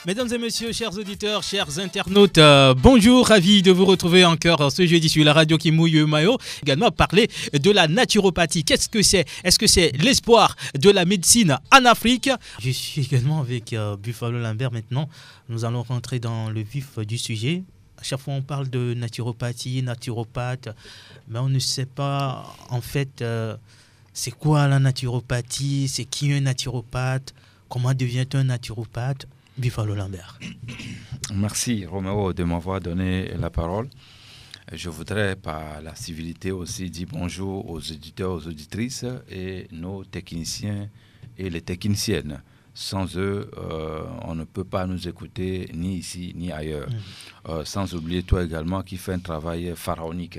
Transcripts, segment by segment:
Mesdames et messieurs, chers auditeurs, chers internautes, bonjour, ravi de vous retrouver encore ce jeudi sur la radio qui mouille maillot. Également parler de la naturopathie. Qu'est-ce que c'est? Est-ce que c'est l'espoir de la médecine en Afrique? Je suis également avec Buffalo Lambert maintenant. Nous allons rentrer dans le vif du sujet. À chaque fois, on parle de naturopathie, naturopathe, mais on ne sait pas en fait c'est quoi la naturopathie, c'est qui un naturopathe, comment devient-on un naturopathe? Buffalo Lambert. Merci Roméo de m'avoir donné la parole. Je voudrais par la civilité aussi dire bonjour aux auditeurs, aux auditrices et nos techniciens et les techniciennes. Sans eux, on ne peut pas nous écouter ni ici ni ailleurs. Sans oublier toi également qui fais un travail pharaonique.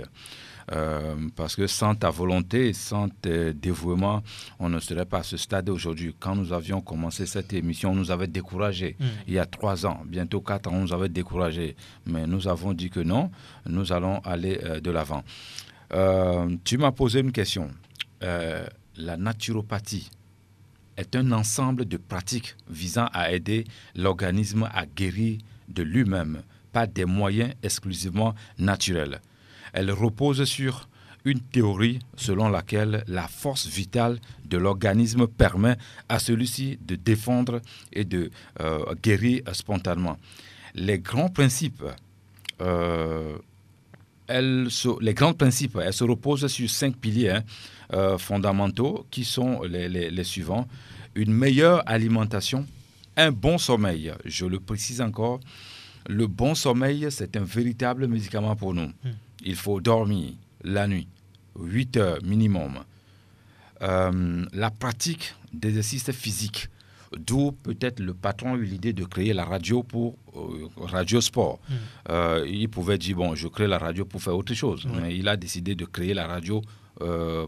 Parce que sans ta volonté, sans tes dévouements, on ne serait pas à ce stade aujourd'hui. Quand nous avions commencé cette émission, on nous avait découragés. Il y a 3 ans, bientôt 4 ans, on nous avait découragés. Mais nous avons dit que non, nous allons aller de l'avant. Tu m'as posé une question. La naturopathie est un ensemble de pratiques visant à aider l'organisme à guérir de lui-même par des moyens exclusivement naturels. Elle repose sur une théorie selon laquelle la force vitale de l'organisme permet à celui-ci de défendre et de guérir spontanément. Les grands principes, elles se reposent sur 5 piliers fondamentaux qui sont les suivants. Une meilleure alimentation, un bon sommeil. Je le précise encore, le bon sommeil, c'est un véritable médicament pour nous. Il faut dormir la nuit, 8 heures minimum. La pratique d'exercices physiques, d'où peut-être le patron a eu l'idée de créer la radio pour Radio Sport. Il pouvait dire, bon, je crée la radio pour faire autre chose. Mais il a décidé de créer la radio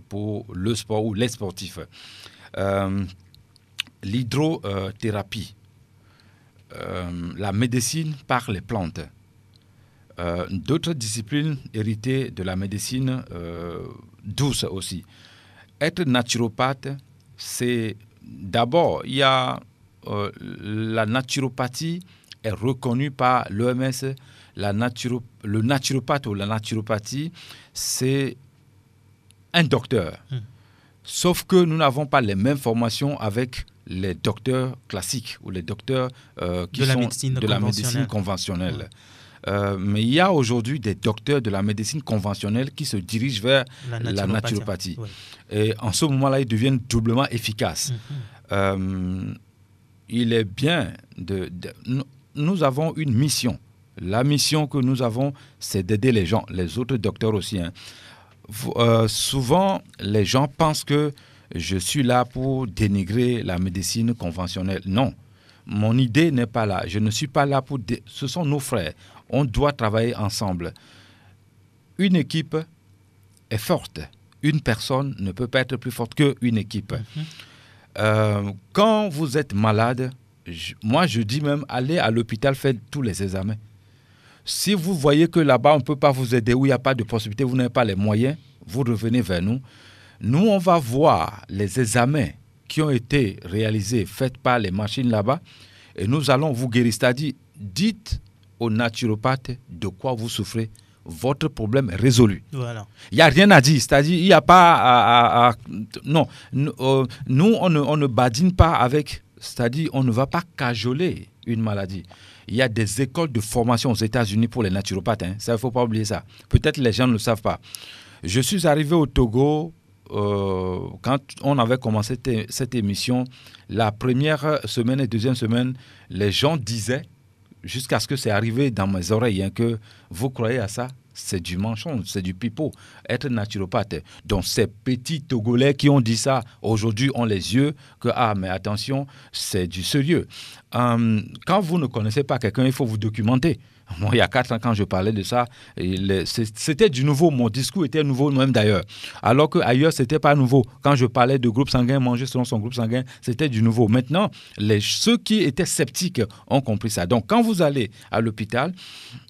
pour le sport ou les sportifs. L'hydrothérapie, la médecine par les plantes. D'autres disciplines héritées de la médecine douce aussi. Être naturopathe, c'est d'abord, il y a la naturopathie est reconnue par l'OMS. Le naturopathe ou la naturopathie, c'est un docteur. Sauf que nous n'avons pas les mêmes formations avec les docteurs classiques ou les docteurs qui sont de la médecine conventionnelle. Mais il y a aujourd'hui des docteurs de la médecine conventionnelle qui se dirigent vers la naturopathie. Et en ce moment-là, ils deviennent doublement efficaces. Il est bien nous avons une mission. La mission que nous avons, c'est d'aider les gens, les autres docteurs aussi. Souvent, les gens pensent que je suis là pour dénigrer la médecine conventionnelle. Non, mon idée n'est pas là. Je ne suis pas là pour... Ce sont nos frères. On doit travailler ensemble. Une équipe est forte. Une personne ne peut pas être plus forte qu'une équipe. Quand vous êtes malade, moi je dis même, allez à l'hôpital, faites tous les examens. Si vous voyez que là-bas, on ne peut pas vous aider, où il n'y a pas de possibilité, vous n'avez pas les moyens, vous revenez vers nous. Nous, on va voir les examens qui ont été réalisés, faits par les machines là-bas, et nous allons vous guérir. C'est-à-dire, dites au naturopathe de quoi vous souffrez, votre problème est résolu. Voilà. Il n'y a rien à dire, c'est-à-dire, il n'y a pas non, nous, on ne badine pas avec, c'est-à-dire, on ne va pas cajoler une maladie. Il y a des écoles de formation aux États-Unis pour les naturopathes. Ça, il ne faut pas oublier ça. Peut-être les gens ne le savent pas. Je suis arrivé au Togo quand on avait commencé cette émission. La première semaine et deuxième semaine, les gens disaient, jusqu'à ce que c'est arrivé dans mes oreilles, que vous croyez à ça? C'est du mensonge, c'est du pipeau, être naturopathe. Donc ces petits Togolais qui ont dit ça, aujourd'hui ont les yeux que, ah mais attention, c'est du sérieux. Quand vous ne connaissez pas quelqu'un, il faut vous documenter. Moi, il y a 4 ans, quand je parlais de ça, c'était du nouveau. Mon discours était nouveau même d'ailleurs. Alors qu'ailleurs, ce n'était pas nouveau. Quand je parlais de groupe sanguin, manger selon son groupe sanguin, c'était du nouveau. Maintenant, ceux qui étaient sceptiques ont compris ça. Donc, quand vous allez à l'hôpital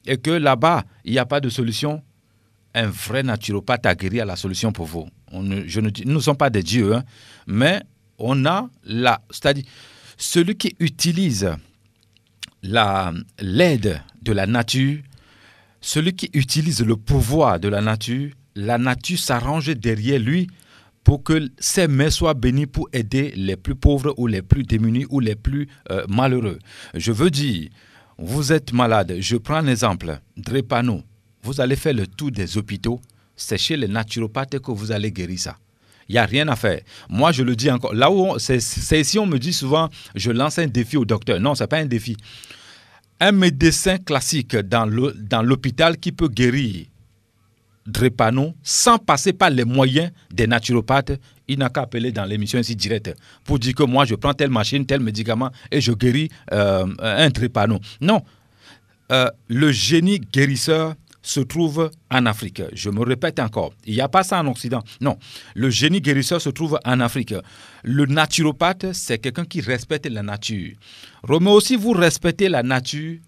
et que là-bas, il n'y a pas de solution, un vrai naturopathe a guéri à la solution pour vous. Nous ne sommes pas des dieux, mais on a c'est-à-dire celui qui utilise l'aide de la nature, celui qui utilise le pouvoir de la nature s'arrange derrière lui pour que ses mains soient bénies pour aider les plus pauvres ou les plus démunis ou les plus malheureux. Je veux dire, vous êtes malade, je prends un exemple, drépano, vous allez faire le tour des hôpitaux, c'est chez les naturopathes que vous allez guérir ça. Il n'y a rien à faire. Moi, je le dis encore. Là où c'est ici, on me dit souvent, je lance un défi au docteur. Non, ce n'est pas un défi. Un médecin classique dans l'hôpital qui peut guérir drépano sans passer par les moyens des naturopathes, il n'a qu'à appeler dans l'émission ici directe pour dire que moi, je prends telle machine, tel médicament et je guéris un drépano. Non. Le génie guérisseur se trouve en Afrique. Je me répète encore, il n'y a pas ça en Occident. Non, le génie guérisseur se trouve en Afrique. Le naturopathe, c'est quelqu'un qui respecte la nature. Roméo, si vous respectez la nature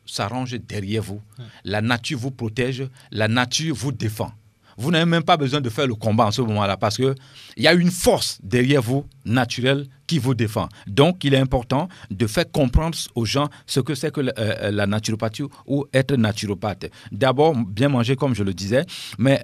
s'arrange derrière vous. La nature vous protège, la nature vous défend. Vous n'avez même pas besoin de faire le combat en ce moment-là parce qu'il y a une force derrière vous, naturelle, qui vous défend. Donc, il est important de faire comprendre aux gens ce que c'est que la naturopathie ou être naturopathe. D'abord, bien manger, comme je le disais, mais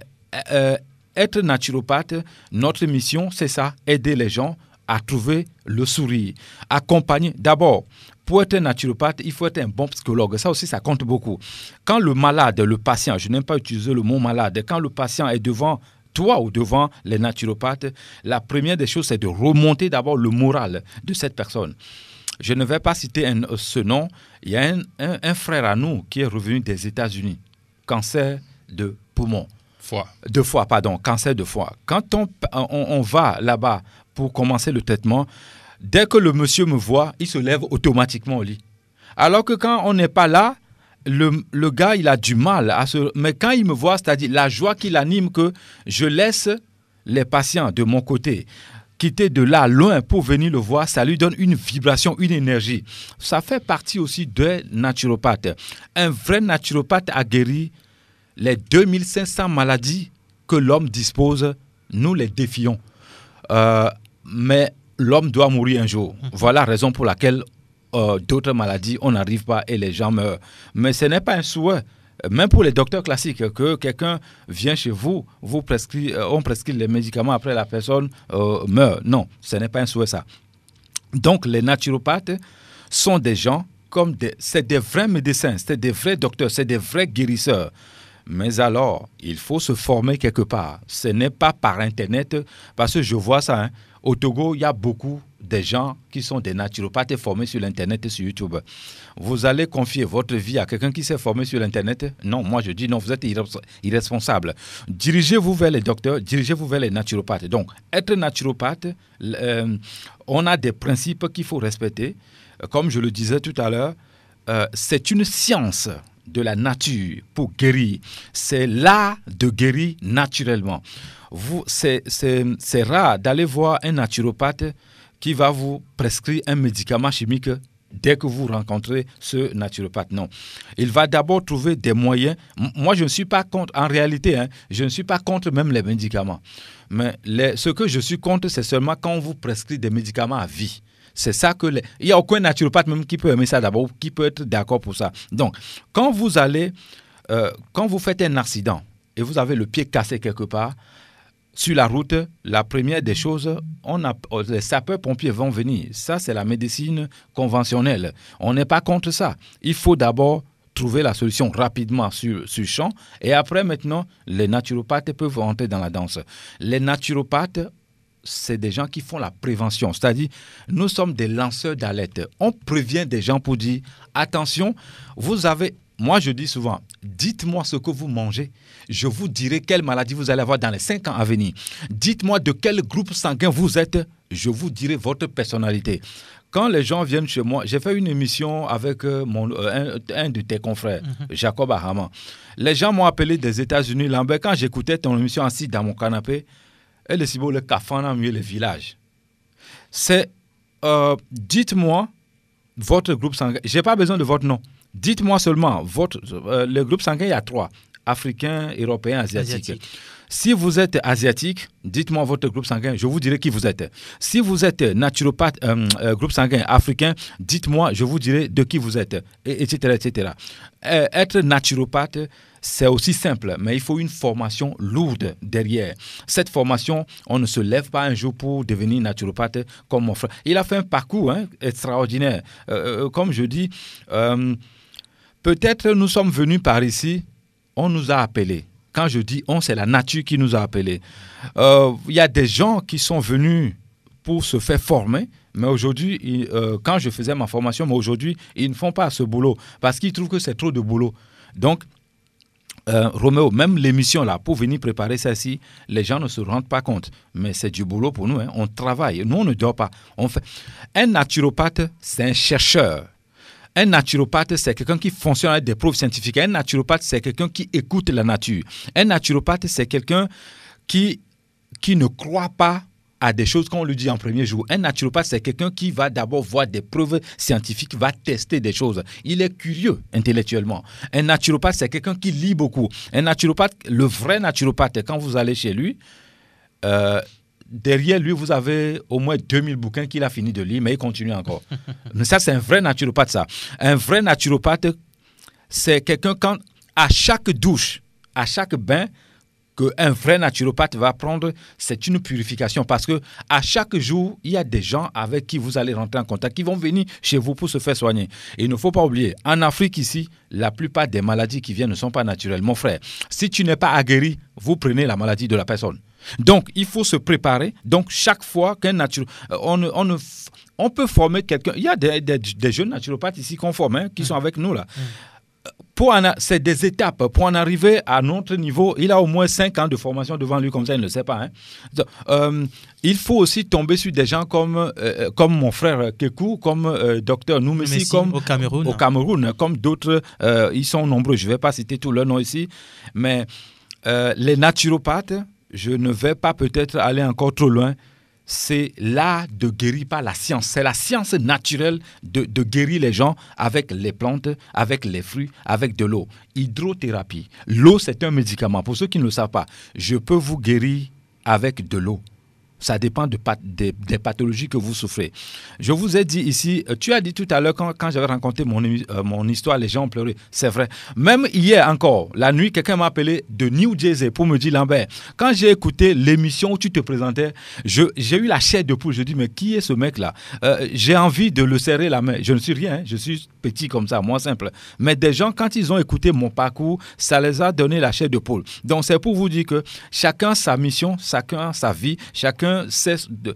être naturopathe, notre mission, c'est ça, aider les gens à trouver le sourire. Accompagner, d'abord, pour être naturopathe, il faut être un bon psychologue. Ça aussi, ça compte beaucoup. Quand le malade, le patient, je n'aime pas utiliser le mot malade, quand le patient est devant toi ou devant les naturopathes, la première des choses, c'est de remonter d'abord le moral de cette personne. Je ne vais pas citer ce nom. Il y a un frère à nous qui est revenu des États-Unis. Cancer de poumon. Cancer de foie. Quand on va là-bas pour commencer le traitement, dès que le monsieur me voit, il se lève automatiquement au lit. Alors que quand on n'est pas là, le gars, il a du mal à se... Mais quand il me voit, c'est-à-dire la joie qui l'anime, que je laisse les patients de mon côté quitter de là, loin, pour venir le voir, ça lui donne une vibration, une énergie. Ça fait partie aussi des naturopathes. Un vrai naturopathe a guéri les 2500 maladies que l'homme dispose, nous les défions. Mais l'homme doit mourir un jour. Voilà la raison pour laquelle d'autres maladies, on n'arrive pas et les gens meurent. Mais ce n'est pas un souhait. Même pour les docteurs classiques, que quelqu'un vient chez vous, on prescrit les médicaments, après la personne meurt. Non, ce n'est pas un souhait ça. Donc les naturopathes sont des gens, c'est des vrais médecins, c'est des vrais docteurs, c'est des vrais guérisseurs. Mais alors, il faut se former quelque part. Ce n'est pas par Internet, parce que je vois ça. Hein. Au Togo, il y a beaucoup de gens qui sont des naturopathes formés sur l'Internet et sur YouTube. Vous allez confier votre vie à quelqu'un qui s'est formé sur l'Internet? Non, moi je dis non, vous êtes irresponsable. Dirigez-vous vers les docteurs, dirigez-vous vers les naturopathes. Donc, être naturopathe, on a des principes qu'il faut respecter. Comme je le disais tout à l'heure, c'est une science de la nature pour guérir. C'est l'art de guérir naturellement. C'est rare d'aller voir un naturopathe qui va vous prescrire un médicament chimique dès que vous rencontrez ce naturopathe. Non. Il va d'abord trouver des moyens. Moi, je ne suis pas contre, en réalité, je ne suis pas contre même les médicaments. Mais ce que je suis contre, c'est seulement quand on vous prescrit des médicaments à vie. C'est ça que... Il n'y a aucun naturopathe même qui peut aimer ça d'abord, qui peut être d'accord pour ça. Donc, quand vous faites un accident et vous avez le pied cassé quelque part, sur la route, la première des choses, les sapeurs-pompiers vont venir. Ça, c'est la médecine conventionnelle. On n'est pas contre ça. Il faut d'abord trouver la solution rapidement sur champ. Et après, maintenant, les naturopathes peuvent entrer dans la danse. Les naturopathes, c'est des gens qui font la prévention. C'est-à-dire, nous sommes des lanceurs d'alerte. On prévient des gens pour dire, attention, moi, je dis souvent, dites-moi ce que vous mangez. Je vous dirai quelle maladie vous allez avoir dans les 5 ans à venir. Dites-moi de quel groupe sanguin vous êtes. Je vous dirai votre personnalité. Quand les gens viennent chez moi, j'ai fait une émission avec un de tes confrères, Jacob Ahama. Les gens m'ont appelé des États-Unis. Lambert, quand j'écoutais ton émission assis dans mon canapé, et le cibo, le Kafana, mieux le village. C'est, dites-moi votre groupe sanguin. Je n'ai pas besoin de votre nom. Dites-moi seulement, le groupe sanguin, il y a 3. Africain, européen, asiatique. Si vous êtes asiatique, dites-moi votre groupe sanguin, je vous dirai qui vous êtes. Si vous êtes naturopathe, groupe sanguin africain, dites-moi, je vous dirai de qui vous êtes, etc. etc. Être naturopathe, c'est aussi simple, mais il faut une formation lourde derrière. Cette formation, on ne se lève pas un jour pour devenir naturopathe comme mon frère. Il a fait un parcours extraordinaire. Comme je dis, peut-être nous sommes venus par ici, on nous a appelés. Quand je dis on, c'est la nature qui nous a appelés. Il y a des gens qui sont venus pour se faire former, mais aujourd'hui, quand je faisais ma formation, mais aujourd'hui, ils ne font pas ce boulot parce qu'ils trouvent que c'est trop de boulot. Donc, Roméo, même l'émission là, pour venir préparer ça ici, les gens ne se rendent pas compte. Mais c'est du boulot pour nous, hein. On travaille. Nous, on ne dort pas. On fait. Un naturopathe, c'est un chercheur. Un naturopathe, c'est quelqu'un qui fonctionne avec des preuves scientifiques. Un naturopathe, c'est quelqu'un qui écoute la nature. Un naturopathe, c'est quelqu'un qui ne croit pas à des choses qu'on lui dit en premier jour. Un naturopathe, c'est quelqu'un qui va d'abord voir des preuves scientifiques, va tester des choses. Il est curieux intellectuellement. Un naturopathe, c'est quelqu'un qui lit beaucoup. Un naturopathe, le vrai naturopathe, quand vous allez chez lui, derrière lui, vous avez au moins 2000 bouquins qu'il a fini de lire, mais il continue encore. Ça, c'est un vrai naturopathe, ça. Un vrai naturopathe, c'est quelqu'un quand, à chaque douche, à chaque bain, qu'un vrai naturopathe va prendre, c'est une purification. Parce que à chaque jour, il y a des gens avec qui vous allez rentrer en contact, qui vont venir chez vous pour se faire soigner. Et il ne faut pas oublier, en Afrique ici, la plupart des maladies qui viennent ne sont pas naturelles. Mon frère, si tu n'es pas aguerri, vous prenez la maladie de la personne. Donc, il faut se préparer. Donc, chaque fois qu'un naturopathe... On peut former quelqu'un... Il y a des jeunes naturopathes ici qu'on forme, hein, qui sont avec nous là. C'est des étapes. Pour en arriver à notre niveau, il a au moins 5 ans de formation devant lui, comme ça, il ne le sait pas. Hein. Il faut aussi tomber sur des gens comme mon frère Kekou, comme docteur Noumessi, comme au Cameroun, comme d'autres. Ils sont nombreux. Je ne vais pas citer tous leurs noms ici. Mais les naturopathes, je ne vais pas peut-être aller encore trop loin. C'est l'art de guérir par la science. C'est la science naturelle de guérir les gens avec les plantes, avec les fruits, avec de l'eau. Hydrothérapie. L'eau, c'est un médicament. Pour ceux qui ne le savent pas, je peux vous guérir avec de l'eau. Ça dépend des pathologies que vous souffrez. Je vous ai dit ici, tu as dit tout à l'heure quand j'avais raconté mon histoire, les gens ont pleuré. C'est vrai. Même hier encore, la nuit, quelqu'un m'a appelé de New Jersey pour me dire, Lambert, quand j'ai écouté l'émission où tu te présentais, j'ai eu la chair de poule. Je dis, mais qui est ce mec-là? J'ai envie de le serrer la main. Je ne suis rien, hein. Je suis petit comme ça, moi simple. Mais des gens, quand ils ont écouté mon parcours, ça les a donné la chair de poule. Donc c'est pour vous dire que chacun sa mission, chacun sa vie, chacun cesse de...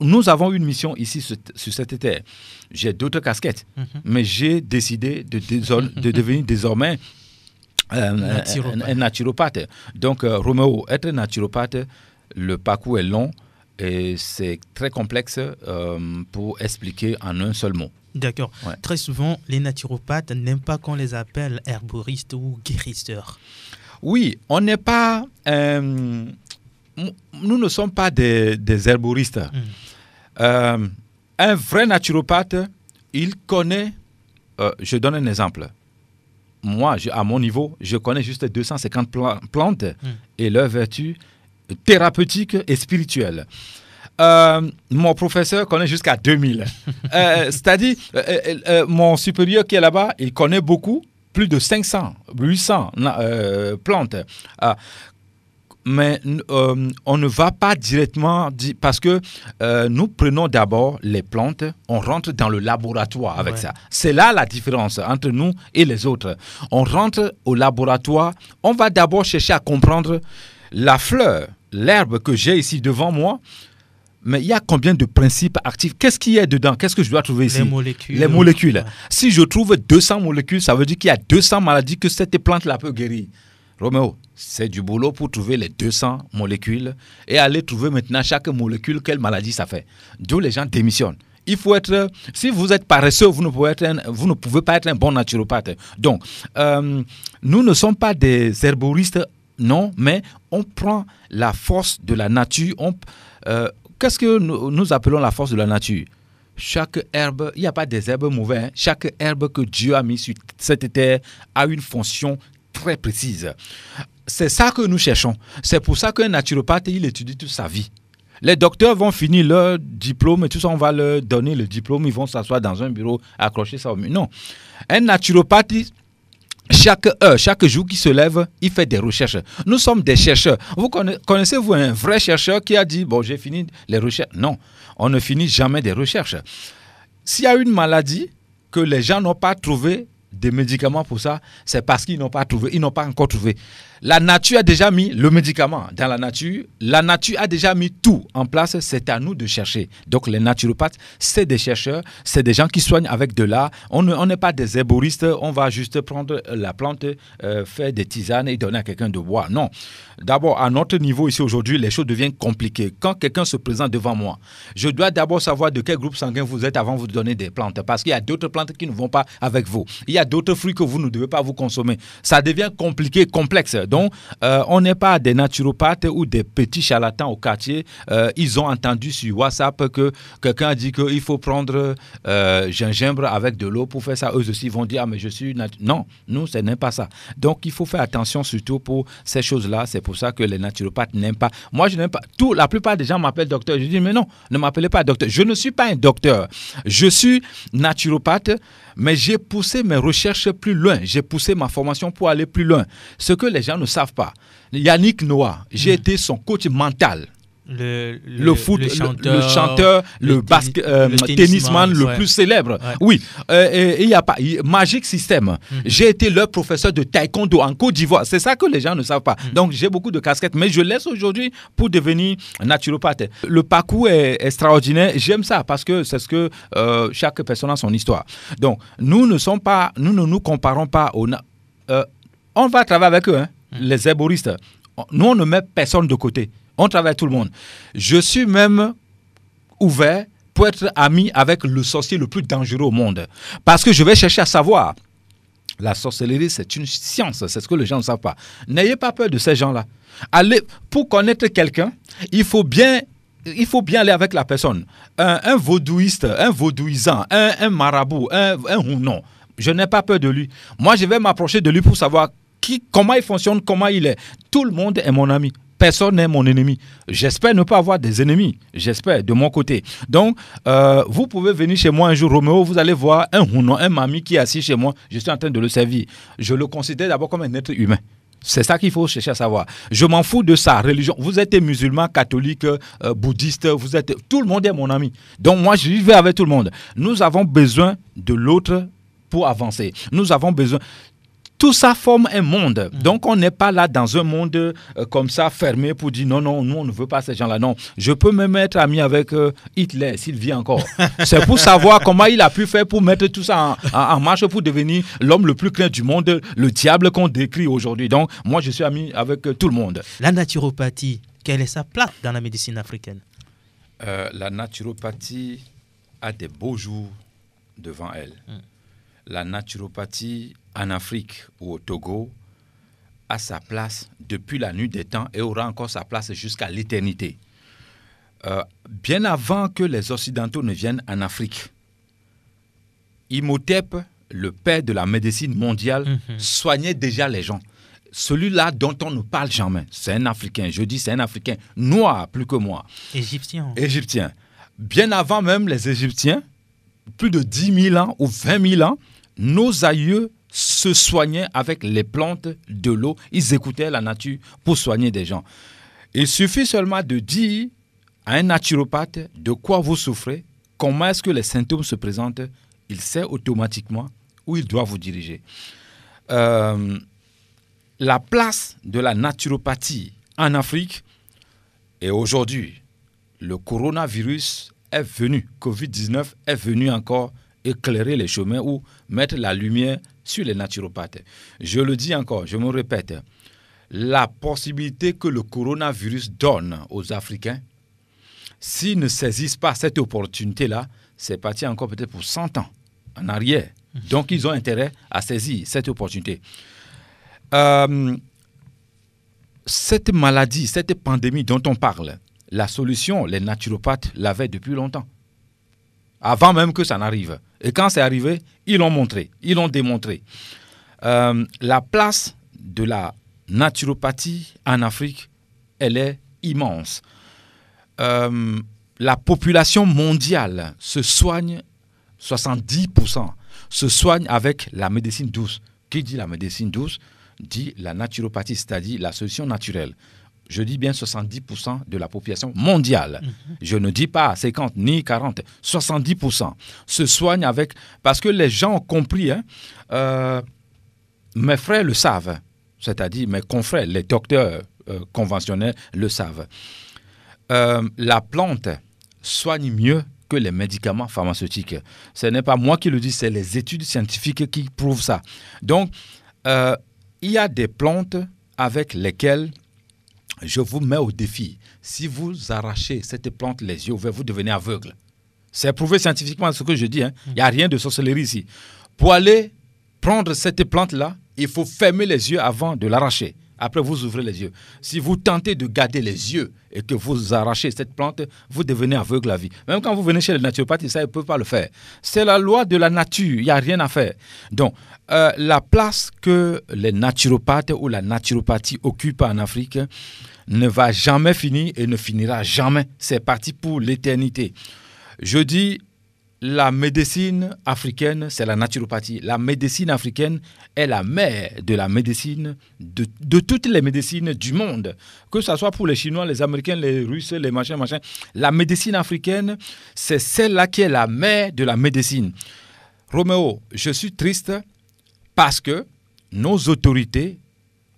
Nous avons une mission ici sur cette terre. J'ai d'autres casquettes, mais j'ai décidé de devenir désormais un naturopathe. Donc, Roméo, être naturopathe, le parcours est long et c'est très complexe pour expliquer en un seul mot. D'accord. Ouais. Très souvent, les naturopathes n'aiment pas qu'on les appelle herboristes ou guérisseurs. Oui, on n'est pas... nous ne sommes pas des herboristes. Un vrai naturopathe, il connaît... je donne un exemple. Moi, à mon niveau, je connais juste 250 plantes et leurs vertus thérapeutiques et spirituelles. Mon professeur connaît jusqu'à 2000. C'est-à-dire, mon supérieur qui est là-bas, il connaît beaucoup, plus de 500, 800 plantes. Mais on ne va pas directement parce que nous prenons d'abord les plantes, on rentre dans le laboratoire avec ça. C'est là la différence entre nous et les autres. On rentre au laboratoire, on va d'abord chercher à comprendre la fleur, l'herbe que j'ai ici devant moi. Mais il y a combien de principes actifs? Qu'est-ce qu'il y a dedans? Qu'est-ce que je dois trouver ici? Les molécules. Ouais. Si je trouve 200 molécules, ça veut dire qu'il y a 200 maladies que cette plante-là peut guérir. Roméo, c'est du boulot pour trouver les 200 molécules et aller trouver maintenant chaque molécule, quelle maladie ça fait. D'où les gens démissionnent. Il faut être... Si vous êtes paresseux, vous ne pouvez pas être un bon naturopathe. Donc, nous ne sommes pas des herboristes, non, mais on prend la force de la nature. Qu'est-ce que nous appelons la force de la nature? Chaque herbe, il n'y a pas des herbes mauvaises. Hein. Chaque herbe que Dieu a mis sur cette terre a une fonction très précise. c'est ça que nous cherchons. C'est pour ça qu'un naturopathe, il étudie toute sa vie. Les docteurs vont finir leur diplôme et tout ça, on va leur donner le diplôme, ils vont s'asseoir dans un bureau, accrocher ça au mur. Non. Un naturopathe, chaque heure, chaque jour qu'il se lève, il fait des recherches. Nous sommes des chercheurs. Vous connaissez-vous un vrai chercheur qui a dit, bon, j'ai fini les recherches? Non, on ne finit jamais des recherches. S'il y a une maladie que les gens n'ont pas trouvé des médicaments pour ça, c'est parce qu'ils n'ont pas trouvé, ils n'ont pas encore trouvé. La nature a déjà mis le médicament dans la nature a déjà mis tout en place, c'est à nous de chercher. Donc les naturopathes, c'est des chercheurs, c'est des gens qui soignent avec de l'art. On n'est pas des herboristes, on va juste prendre la plante, faire des tisanes et donner à quelqu'un de boire. Non. D'abord, à notre niveau ici aujourd'hui, les choses deviennent compliquées. Quand quelqu'un se présente devant moi, je dois d'abord savoir de quel groupe sanguin vous êtes avant de vous donner des plantes, parce qu'il y a d'autres plantes qui ne vont pas avec vous. Il y a d'autres fruits que vous ne devez pas vous consommer. Ça devient compliqué, complexe. Donc, on n'est pas des naturopathes ou des petits charlatans au quartier. Ils ont entendu sur WhatsApp que quelqu'un a dit qu'il faut prendre gingembre avec de l'eau pour faire ça. Eux aussi vont dire, ah, mais je suis... Non, nous, ce n'est pas ça. Donc, il faut faire attention surtout pour ces choses-là. C'est pour ça que les naturopathes n'aiment pas. Moi, je n'aime pas... La plupart des gens m'appellent docteur. Je dis, mais non, ne m'appelez pas docteur. Je ne suis pas un docteur. Je suis naturopathe, mais j'ai poussé mes recherches plus loin. J'ai poussé ma formation pour aller plus loin. Ce que les gens ne savent pas. Yannick Noah, j'ai été son coach mental. Le foot, le chanteur, le tennisman le plus célèbre. Ouais. Oui, il y a pas Magic System. J'ai été leur professeur de taekwondo en Côte d'Ivoire. C'est ça que les gens ne savent pas. Donc j'ai beaucoup de casquettes, mais je laisse aujourd'hui pour devenir naturopathe. Le parcours est extraordinaire. J'aime ça parce que c'est ce que chaque personne a son histoire. Donc nous ne nous comparons pas aux. On va travailler avec eux, hein, les herboristes. Nous on ne met personne de côté. On travaille tout le monde. Je suis même ouvert pour être ami avec le sorcier le plus dangereux au monde. Parce que je vais chercher à savoir. La sorcellerie, c'est une science. C'est ce que les gens ne savent pas. N'ayez pas peur de ces gens-là. Pour connaître quelqu'un, il faut bien aller avec la personne. Un vaudouiste, un vaudouisant, un marabout, un non. Je n'ai pas peur de lui. Moi, je vais m'approcher de lui pour savoir comment il fonctionne, comment il est. Tout le monde est mon ami. Personne n'est mon ennemi. J'espère ne pas avoir des ennemis. J'espère, de mon côté. Donc, vous pouvez venir chez moi un jour, Roméo, vous allez voir un mami qui est assis chez moi. Je suis en train de le servir. Je le considère d'abord comme un être humain. C'est ça qu'il faut chercher à savoir. Je m'en fous de sa religion. Vous êtes musulman, catholique, bouddhiste, tout le monde est mon ami. Donc, moi, je vais avec tout le monde. Nous avons besoin de l'autre pour avancer. Nous avons besoin... Tout ça forme un monde. Donc, on n'est pas là dans un monde comme ça, fermé, pour dire non, nous, on ne veut pas ces gens-là. Non, je peux même être ami avec Hitler, s'il vit encore. C'est pour savoir comment il a pu faire pour mettre tout ça en marche pour devenir l'homme le plus craint du monde, le diable qu'on décrit aujourd'hui. Donc, moi, je suis ami avec tout le monde. La naturopathie, quelle est sa place dans la médecine africaine? La naturopathie a des beaux jours devant elle. La naturopathie en Afrique ou au Togo a sa place depuis la nuit des temps et aura encore sa place jusqu'à l'éternité. Bien avant que les Occidentaux ne viennent en Afrique, Imhotep, le père de la médecine mondiale, soignait déjà les gens. Celui-là dont on ne parle jamais, c'est un Africain. Je dis c'est un Africain noir plus que moi. Égyptien. Bien avant même les Égyptiens, plus de 10 000 ans ou 20 000 ans, nos aïeux se soignaient avec les plantes, de l'eau. Ils écoutaient la nature pour soigner des gens. Il suffit seulement de dire à un naturopathe de quoi vous souffrez, comment est-ce que les symptômes se présentent, il sait automatiquement où il doit vous diriger. La place de la naturopathie en Afrique, et aujourd'hui, le coronavirus est venu, Covid-19 est venu encore éclairer les chemins ou mettre la lumière sur les naturopathes. Je le dis encore, je me répète, la possibilité que le coronavirus donne aux Africains, s'ils ne saisissent pas cette opportunité-là, c'est parti encore peut-être pour 100 ans en arrière. Donc, ils ont intérêt à saisir cette opportunité. Cette maladie, cette pandémie dont on parle, la solution, les naturopathes l'avaient depuis longtemps. Avant même que ça n'arrive. Et quand c'est arrivé, ils l'ont montré, ils l'ont démontré. La place de la naturopathie en Afrique, elle est immense. La population mondiale se soigne, 70%, se soigne avec la médecine douce. Qui dit la médecine douce dit la naturopathie, c'est-à-dire la solution naturelle. Je dis bien 70% de la population mondiale. Je ne dis pas 50 ni 40. 70% se soignent avec... Parce que les gens ont compris, mes frères le savent, c'est-à-dire mes confrères, les docteurs conventionnels le savent. La plante soigne mieux que les médicaments pharmaceutiques. Ce n'est pas moi qui le dis, c'est les études scientifiques qui prouvent ça. Donc, il y a des plantes avec lesquelles je vous mets au défi. Si vous arrachez cette plante les yeux ouverts, vous devenez aveugle. C'est prouvé scientifiquement ce que je dis. Il n'y a rien de sorcellerie ici. Pour aller prendre cette plante-là, il faut fermer les yeux avant de l'arracher. Après, vous ouvrez les yeux. Si vous tentez de garder les yeux et que vous arrachez cette plante, vous devenez aveugle à vie. Même quand vous venez chez le naturopathe, ça, ils ne peuvent pas le faire. C'est la loi de la nature. Il n'y a rien à faire. Donc, la place que les naturopathes ou la naturopathie occupent en Afrique ne va jamais finir et ne finira jamais. C'est parti pour l'éternité. Je dis... La médecine africaine, c'est la naturopathie. La médecine africaine est la mère de la médecine, de toutes les médecines du monde. Que ce soit pour les Chinois, les Américains, les Russes, les machins. La médecine africaine, c'est celle-là qui est la mère de la médecine. Roméo, je suis triste parce que nos autorités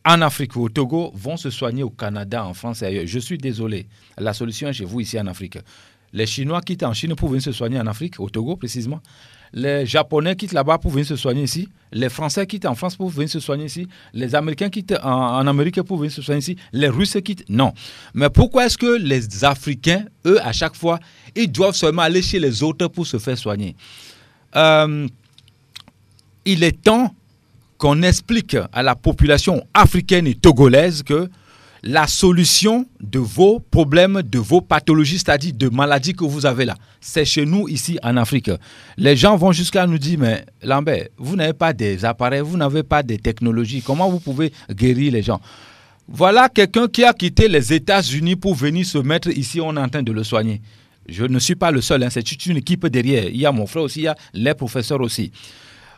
en Afrique ou au Togo vont se soigner au Canada, en France et ailleurs. Je suis désolé. La solution est chez vous ici en Afrique. Les Chinois quittent en Chine pour venir se soigner en Afrique, au Togo précisément. Les Japonais quittent là-bas pour venir se soigner ici. Les Français quittent en France pour venir se soigner ici. Les Américains quittent en Amérique pour venir se soigner ici. Les Russes quittent. Non. Mais pourquoi est-ce que les Africains, eux, à chaque fois, ils doivent seulement aller chez les autres pour se faire soigner? Il est temps qu'on explique à la population africaine et togolaise que la solution de vos problèmes, de vos pathologies, c'est-à-dire de maladies que vous avez là, c'est chez nous ici en Afrique. Les gens vont jusqu'à nous dire, mais Lambert, vous n'avez pas des appareils, vous n'avez pas des technologies, comment vous pouvez guérir les gens? Voilà quelqu'un qui a quitté les États-Unis pour venir se mettre ici, on est en train de le soigner. Je ne suis pas le seul, c'est toute une équipe derrière. Il y a mon frère aussi, il y a les professeurs aussi.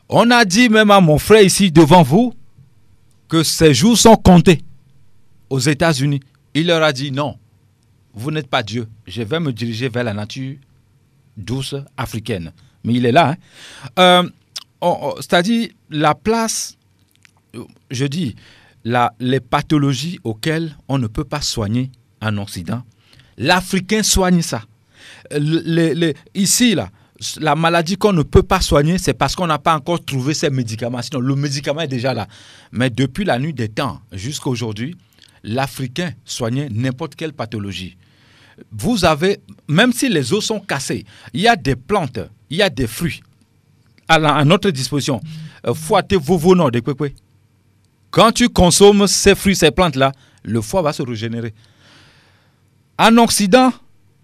On a dit même à mon frère ici devant vous que ces jours sont comptés. Aux États-Unis, il leur a dit non, vous n'êtes pas Dieu, je vais me diriger vers la nature douce africaine. Mais il est là. C'est-à-dire la place, je dis, les pathologies auxquelles on ne peut pas soigner en Occident, l'Africain soigne ça. Ici, là, la maladie qu'on ne peut pas soigner, c'est parce qu'on n'a pas encore trouvé ces médicaments. Sinon, le médicament est déjà là. Mais depuis la nuit des temps jusqu'à aujourd'hui, l'Africain soignait n'importe quelle pathologie. Vous avez, même si les os sont cassés, il y a des plantes, il y a des fruits à notre disposition. Fouaté vovono de kwekwe. Quand tu consommes ces fruits, ces plantes-là, le foie va se régénérer. En Occident,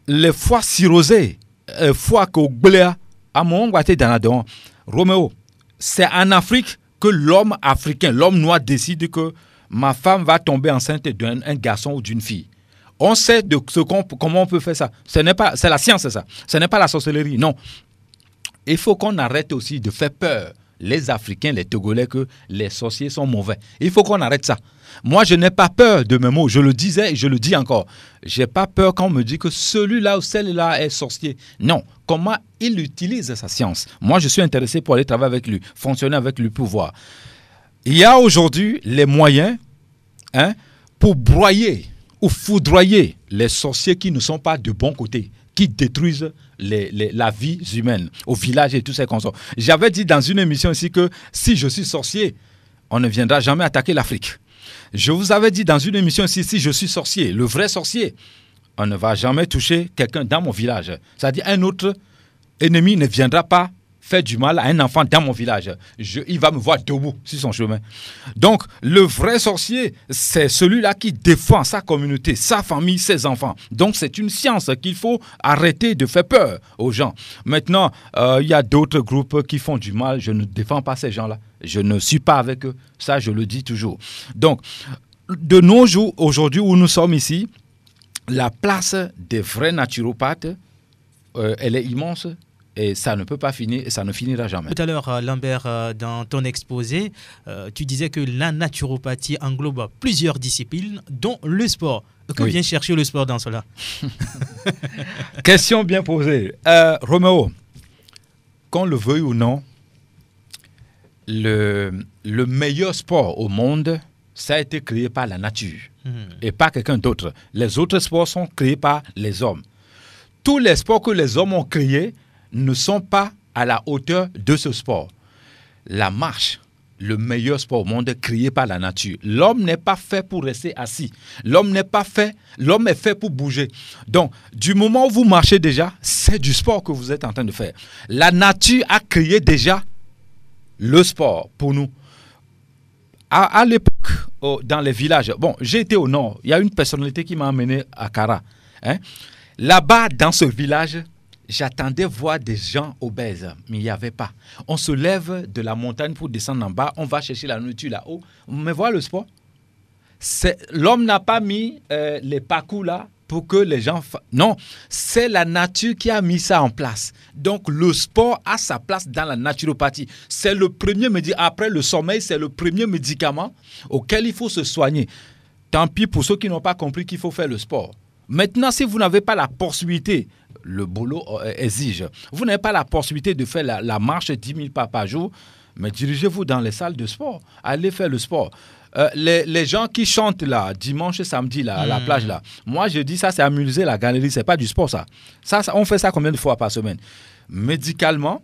les foies cirrhosés, foie qu'au à mon dans Roméo, c'est en Afrique que l'homme africain, l'homme noir décide que ma femme va tomber enceinte d'un garçon ou d'une fille. On sait comment on peut faire ça. C'est la science, ça. Ce n'est pas la sorcellerie, non. Il faut qu'on arrête aussi de faire peur, les Africains, les Togolais, que les sorciers sont mauvais. Il faut qu'on arrête ça. Moi, je n'ai pas peur de mes mots. Je le disais et je le dis encore. Je n'ai pas peur quand on me dit que celui-là ou celle-là est sorcier. Non. Comment il utilise sa science? Moi, je suis intéressé pour aller travailler avec lui, fonctionner avec lui, pour voir. Il y a aujourd'hui les moyens pour broyer ou foudroyer les sorciers qui ne sont pas de bon côté, qui détruisent la vie humaine au village et tous ces consorts. J'avais dit dans une émission ici que si je suis sorcier, on ne viendra jamais attaquer l'Afrique. Je vous avais dit dans une émission ici, si je suis sorcier, le vrai sorcier, on ne va jamais toucher quelqu'un dans mon village. C'est-à-dire un autre ennemi ne viendra pas faire du mal à un enfant dans mon village. Il va me voir debout sur son chemin. Donc, le vrai sorcier, c'est celui-là qui défend sa communauté, sa famille, ses enfants. Donc, c'est une science qu'il faut arrêter de faire peur aux gens. Maintenant, il y a d'autres groupes qui font du mal. Je ne défends pas ces gens-là. Je ne suis pas avec eux. Ça, je le dis toujours. Donc, de nos jours, aujourd'hui où nous sommes ici, la place des vrais naturopathes, elle est immense et ça ne peut pas finir et ça ne finira jamais. Tout à l'heure, Lambert, dans ton exposé, tu disais que la naturopathie englobe plusieurs disciplines, dont le sport. Que vient chercher le sport dans cela? Question bien posée. Roméo, qu'on le veuille ou non, le meilleur sport au monde, ça a été créé par la nature et pas quelqu'un d'autre. Les autres sports sont créés par les hommes. Tous les sports que les hommes ont créés ne sont pas à la hauteur de ce sport. La marche, le meilleur sport au monde créé par la nature. L'homme n'est pas fait pour rester assis. L'homme est fait pour bouger. Donc, du moment où vous marchez déjà, c'est du sport que vous êtes en train de faire. La nature a créé déjà le sport pour nous. À l'époque, dans les villages, bon, j'ai été au nord, il y a une personnalité qui m'a amené à Kara. Là-bas, dans ce village, j'attendais voir des gens obèses, mais il n'y avait pas. On se lève de la montagne pour descendre en bas, on va chercher la nourriture là-haut. Mais voilà le sport. L'homme n'a pas mis les parcours là pour que les gens... Non, c'est la nature qui a mis ça en place. Donc, le sport a sa place dans la naturopathie. C'est le premier médicament. Après le sommeil, c'est le premier médicament auquel il faut se soigner. Tant pis pour ceux qui n'ont pas compris qu'il faut faire le sport. Maintenant, si vous n'avez pas la possibilité, le boulot exige, vous n'avez pas la possibilité de faire la marche 10 000 pas par jour, mais dirigez-vous dans les salles de sport. Allez faire le sport. Les gens qui chantent là, dimanche et samedi là, à la plage là, moi je dis ça c'est amuser la galerie, c'est pas du sport ça. On fait ça combien de fois par semaine? Médicalement,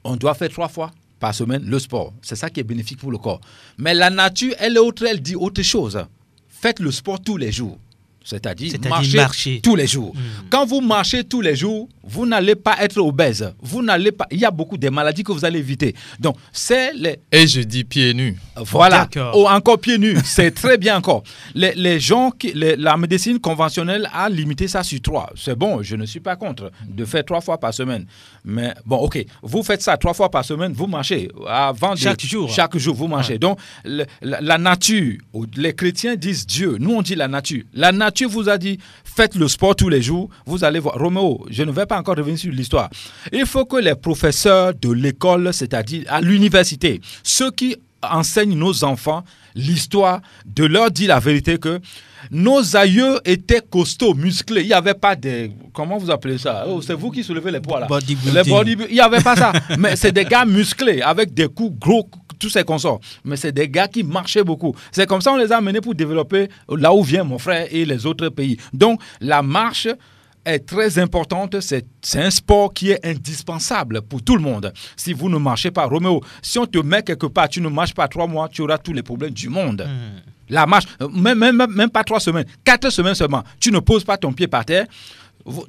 on doit faire 3 fois par semaine le sport. C'est ça qui est bénéfique pour le corps. Mais la nature, elle dit autre chose. Faites le sport tous les jours. C'est-à-dire marcher tous les jours. Quand vous marchez tous les jours, vous n'allez pas être obèse. Il y a beaucoup de maladies que vous allez éviter. Donc, c'est les... Et je dis pieds nus. Voilà. Encore pieds nus. C'est très bien encore. Les gens, la médecine conventionnelle a limité ça sur 3. C'est bon, je ne suis pas contre de faire 3 fois par semaine. Mais bon, ok. Vous faites ça 3 fois par semaine, vous marchez. Chaque jour. Chaque jour, vous marchez. Ouais. Donc, la nature, les chrétiens disent Dieu. Nous, on dit la nature. La nature vous a dit, faites le sport tous les jours, vous allez voir. Roméo, je ne vais pas encore revenir sur l'histoire. Il faut que les professeurs de l'école, c'est-à-dire à l'université, ceux qui enseignent nos enfants l'histoire, de leur dire la vérité que nos aïeux étaient costauds, musclés. Il n'y avait pas de... Comment vous appelez ça? C'est vous qui soulevez les poids là. Il n'y avait pas ça. Mais c'est des gars musclés, avec des coups gros, tous ces consorts. Mais c'est des gars qui marchaient beaucoup. C'est comme ça qu'on les a amenés pour développer là où vient mon frère et les autres pays. Donc, la marche est très importante. C'est un sport qui est indispensable pour tout le monde. Si vous ne marchez pas, Roméo, si on te met quelque part, tu ne marches pas 3 mois, tu auras tous les problèmes du monde. La marche, même pas 3 semaines, 4 semaines seulement, tu ne poses pas ton pied par terre.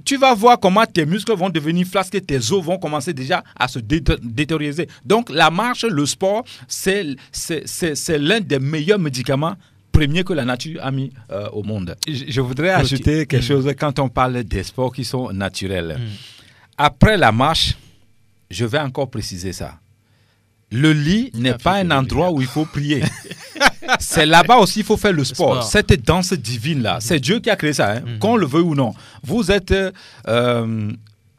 Tu vas voir comment tes muscles vont devenir flasqués, tes os vont commencer déjà à se détériorer. Donc, la marche, le sport, c'est l'un des meilleurs médicaments premiers que la nature a mis au monde. Je voudrais ajouter quelque chose quand on parle des sports qui sont naturels. Après la marche, je vais encore préciser ça. Le lit n'est pas un endroit où il faut prier. C'est là-bas aussi qu'il faut faire le sport. Cette danse divine-là, c'est Dieu qui a créé ça, qu'on le veuille ou non. Vous êtes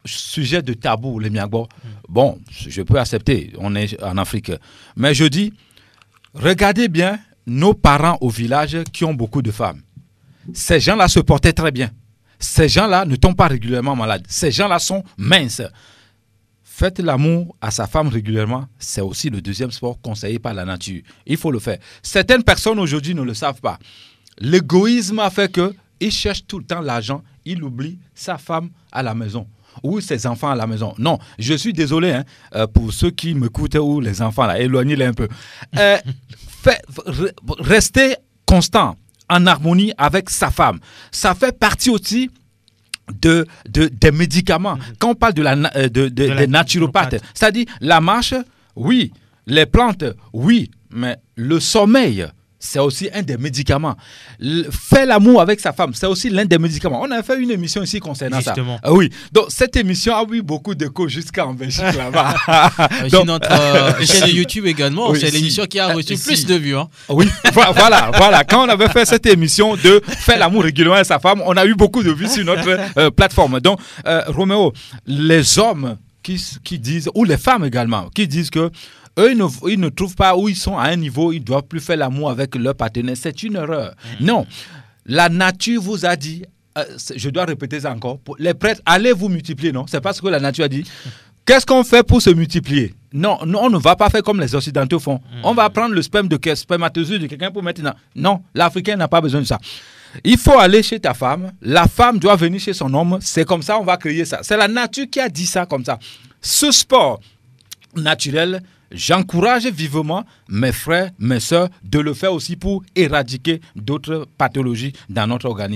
sujet de tabou, les Miagbo. Bon, je peux accepter, on est en Afrique. Mais je dis, regardez bien nos parents au village qui ont beaucoup de femmes. Ces gens-là se portaient très bien. Ces gens-là ne tombent pas régulièrement malades. Ces gens-là sont minces. Faites l'amour à sa femme régulièrement, c'est aussi le deuxième sport conseillé par la nature. Il faut le faire. Certaines personnes aujourd'hui ne le savent pas. L'égoïsme a fait qu'ils cherchent tout le temps l'argent. Il oublie sa femme à la maison ou ses enfants à la maison. Non, je suis désolé pour ceux qui m'écoutent ou les enfants, là, éloignez-les un peu. Restez constant, en harmonie avec sa femme. Ça fait partie aussi des médicaments. Quand on parle des naturopathes, c'est-à-dire la marche, oui, les plantes, oui, mais le sommeil, c'est aussi un des médicaments. Faire l'amour avec sa femme, c'est aussi l'un des médicaments. On a fait une émission ici concernant Justement. ça. Oui. Donc, cette émission a eu beaucoup d'écho jusqu'en Belgique là-bas. Sur notre chaîne YouTube également, Oui, c'est si. l'émission qui a reçu plus de vues. Hein. Oui, voilà. Quand on avait fait cette émission de faire l'amour régulièrement avec sa femme, on a eu beaucoup de vues sur notre plateforme. Donc, Roméo, les hommes qui disent, ou les femmes également, qui disent que eux, ils ne trouvent pas où ils sont à un niveau, ils ne doivent plus faire l'amour avec leur partenaire. C'est une erreur. Non, la nature vous a dit, je dois répéter ça encore, les prêtres, allez vous multiplier, non? C'est pas ce que la nature a dit. Qu'est-ce qu'on fait pour se multiplier? Non, on ne va pas faire comme les Occidentaux font. On va prendre le spermatozoïde de quelqu'un pour mettre... Non, l'Africain n'a pas besoin de ça. Il faut aller chez ta femme, la femme doit venir chez son homme, c'est comme ça on va créer ça. C'est la nature qui a dit ça comme ça. Ce sport naturel, j'encourage vivement mes frères, mes sœurs de le faire aussi pour éradiquer d'autres pathologies dans notre organisme.